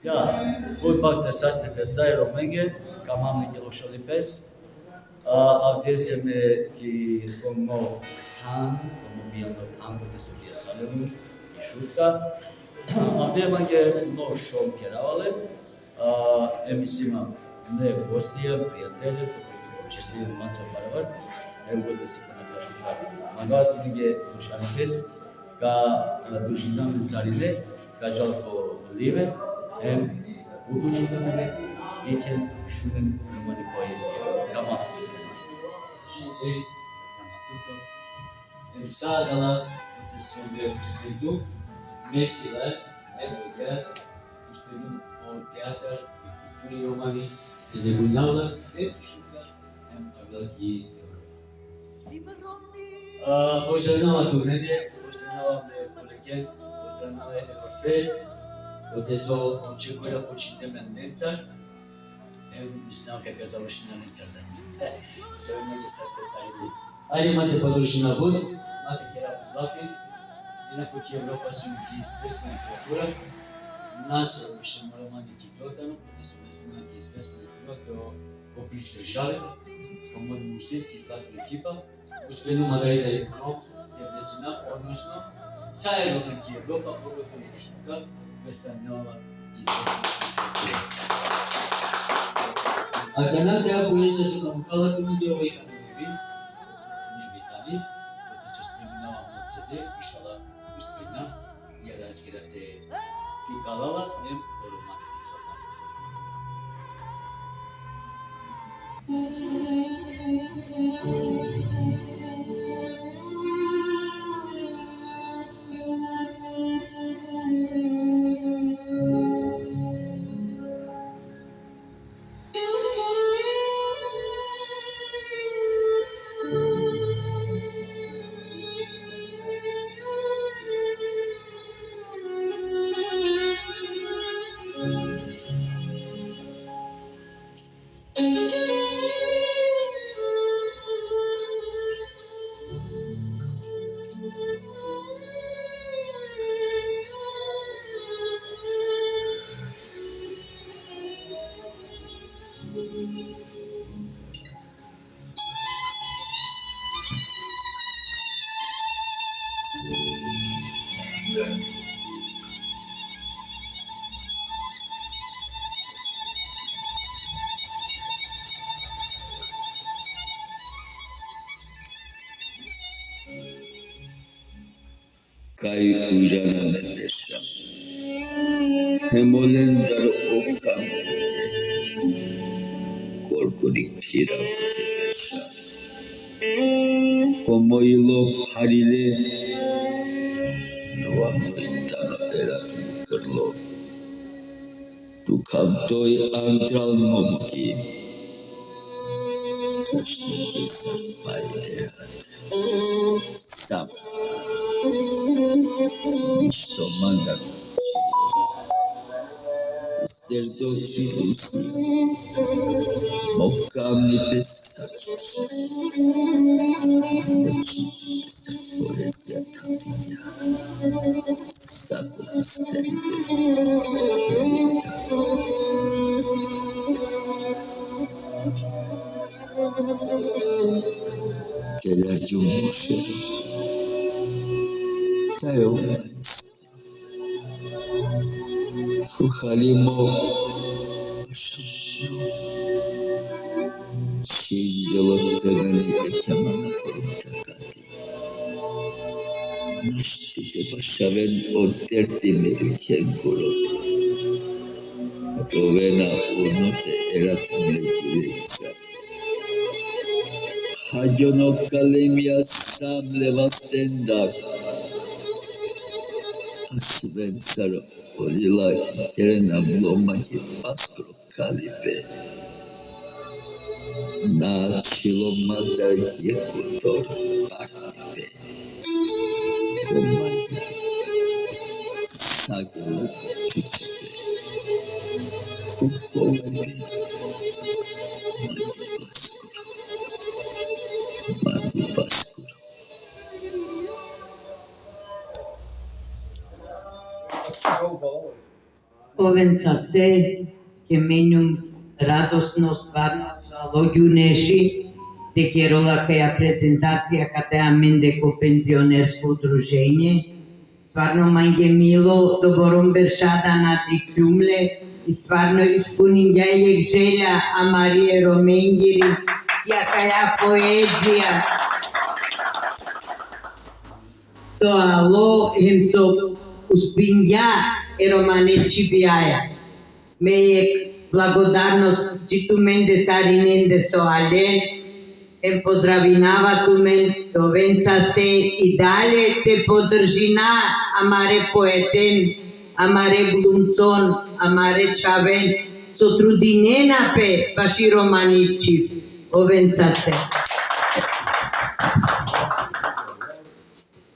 Ja, gut macht das heißt der Sei Romenge, kamam ke loshali pes. Adesso me che como han, como viendo tanto de se dia salemu, ishuta. Abbiamo anche no show che eravale. Emissima ne gostija, prijatelje, koji su počestili masa paravar. Evo da se kana kažu. Magato dige loshali pes, ka dužinam zarine, ka jalko live. Budućnosti iken šunen romani poezije. Kama. Sì, pensatela, potete studiare messila, educa, studiare o teatro, cultura romani, e le guidala, e sciuta, e parlaki. Pozdravljava turnene, pozdravljava me kolegen, pozdravljava Evrope, Odesо очекува почитаме Нецар. Мислам дека заврши на Нецар. Тоа не се сајди. Али имате подружина вод, имате кера лафи, инаку ќе Европа се ки светска литература. Нас размишлено романи ки тотано, потесо несина ки светска литература по прич државе, по мој музик ки слака екипа, успено мадрайда економ, ја десина, односно, заедно ки Европа поготово нешто questa nuova disposizione. Alternate a questo si concava come Dio vuoi canare, ne vitali, potete sostenere una CD, inshallah, uspina, e adesso che te ti calava, ne tornate Kai ujana nadesha, hemolendar okam, korkorikira nadesha, como ilo parile, no amoitana era kerlo, tu kantoi antral momoki, kashniki sampaileat, sam. Что манда Сердо филуси Мокамни песачус Очи песакорезия татиня Сако пустенде Келер юмошер Tayo Fuhalimo Shinjalo Tagani Etamana Portakati Nashti te Bashaven Oterti Merikenkuro Rovena Unote Erat Mlekileitza Hajono Kalemia Sam Levastenda Svensaro Olila Kerena Blomaki Paskro Kalipe Na Chilomanda Yekutor Akpe Komanda Sagala Chuchepe Kukovebe Mati Paskro овен састе ќе менјум радосно стварно со лоѓунеши те керола каја презентација кате аменде ко пензионерско удружење. Стварно мајге мило добором бершада на диклумле и стварно испунин јајек желја а Марија Роменгири ја каја поезија. Со ало хем со успинја е романечи бијаја. Мејек благодарност џиту менде сариненде со ален, ем поздравинава ту мен, то венца сте и дале те подржина, амаре поетен, амаре глумцон, амаре чавен, со трудинена пе баши романичи, овенца сте.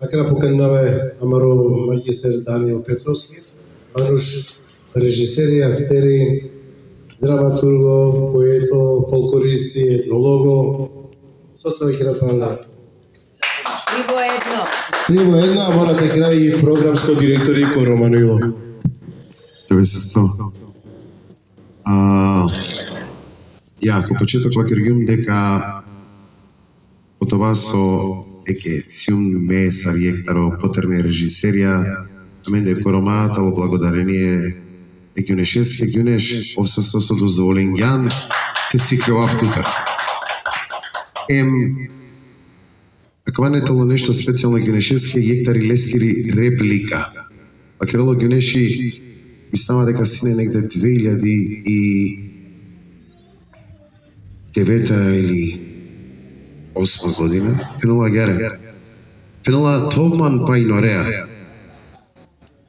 Акра покануваме амаро магистер Даниел Петрос, ануш режисери, актери, драматурго, поето, фолклористи, етнолого, со тоа ќе напала. Триво едно, а мора да крај и програмско директори ко Романо Ило. 90-100. Ја, ко почеток вака региум дека од ова со еке сјум месар јектаро потерне режисерија, амен дека ромаатало благодарение Гюнешевски Гюнеш, овсасто со дозволен јан, те си кеоав тутар. Акванетало нешто специјално Гюнешевски јектари лескири реплика. Акрело Гюнеши, мислама дека сине негде 2009 или 8 година, фенала гере. Фенала Товман Пайнореа.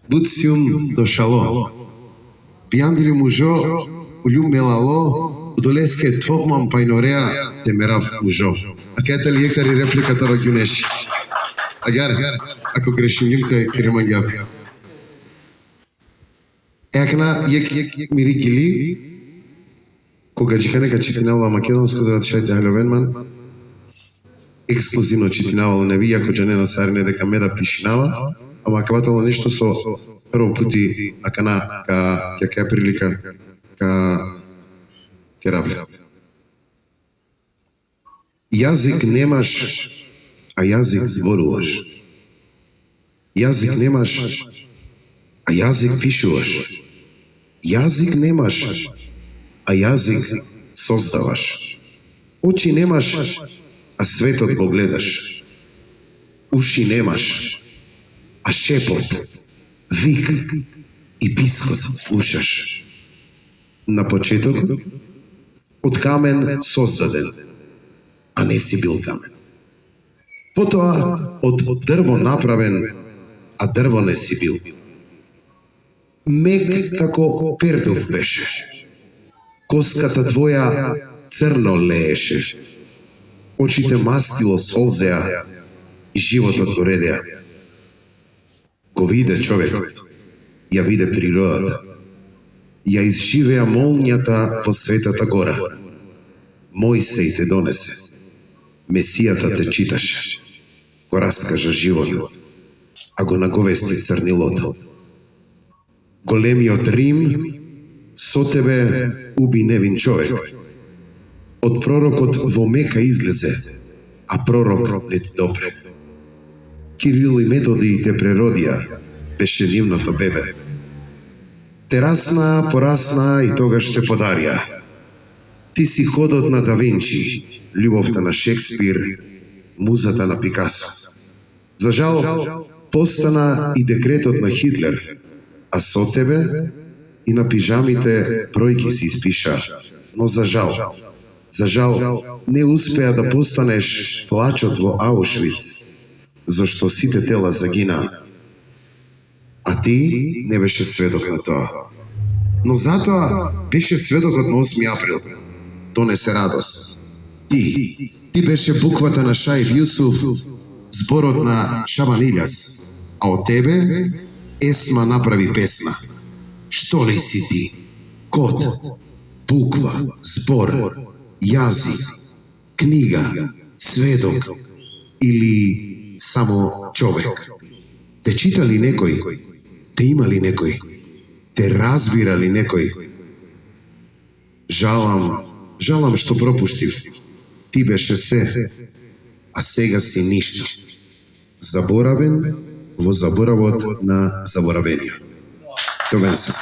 Буциум дошало. Пијандили мужо, улјум мелало, удолеске Товман Пайнореа, темерав мужо. А кајте ли јектари репликата на Гюнеши? Агар, ако грешим јимте, кереман јав. Екна, јек мирикили, кога джиканека читинавала македонска, за да шајте халјовенман, ексклузивно читинавала неви, јако джанена сарине дека меда пишинава, ама каватало нешто со прво пути акана ка прилика ка равля. Јазик немаш, а јазик зборуваш. Јазик немаш, а јазик пишуваш. Јазик немаш, а јазик создаваш. Очи немаш, а светот го гледаш. Уши немаш, а шепот, вик и писхот слушаш. На почеток, од камен создаден, а не си бил камен. Потоа, од дрво направен, а дрво не си бил. Мек како пердов беше. Коската твоја црно лееше. Очите мастило солзеа и животот го редеа. Го виде човекот, ја виде природата. Ја изживеа молњата во светата гора. Мојсей те донесе. Месијата те читаше. Го раскажа животот, а го наговести црнилото. Големиот Рим со тебе уби невин човек. Од пророкот во Мека излезе, а пророк не ти допре. Кирил и Методи те преродија, беше нивното бебе. Те расна, порасна и тогаш те подарија. Ти си ходот на Да Винчи, љубовта на Шекспир, музата на Пикасо. За жал, постана и декретот на Хитлер, а со тебе и на пижамите бројки си испиша. Но за жал, не успеа да постанеш плачот во Аушвиц, зашто сите тела загинаа. А ти не беше сведок на тоа. Но затоа беше сведокот на 8 април. Донесе радост. Ти беше буквата на Шаиб Јусуф, зборот на Шабан Илјас, а од тебе Есма направи песна. Што ли си ти? Код, буква, збор, јазик, книга, сведок или само човек? Те читали некој? Те имали некој? те разбира ли некој? Жалам што пропуштив. Ти беше се, а сега си ништо. Заборавен во заборавот на заборавениот. Добен се.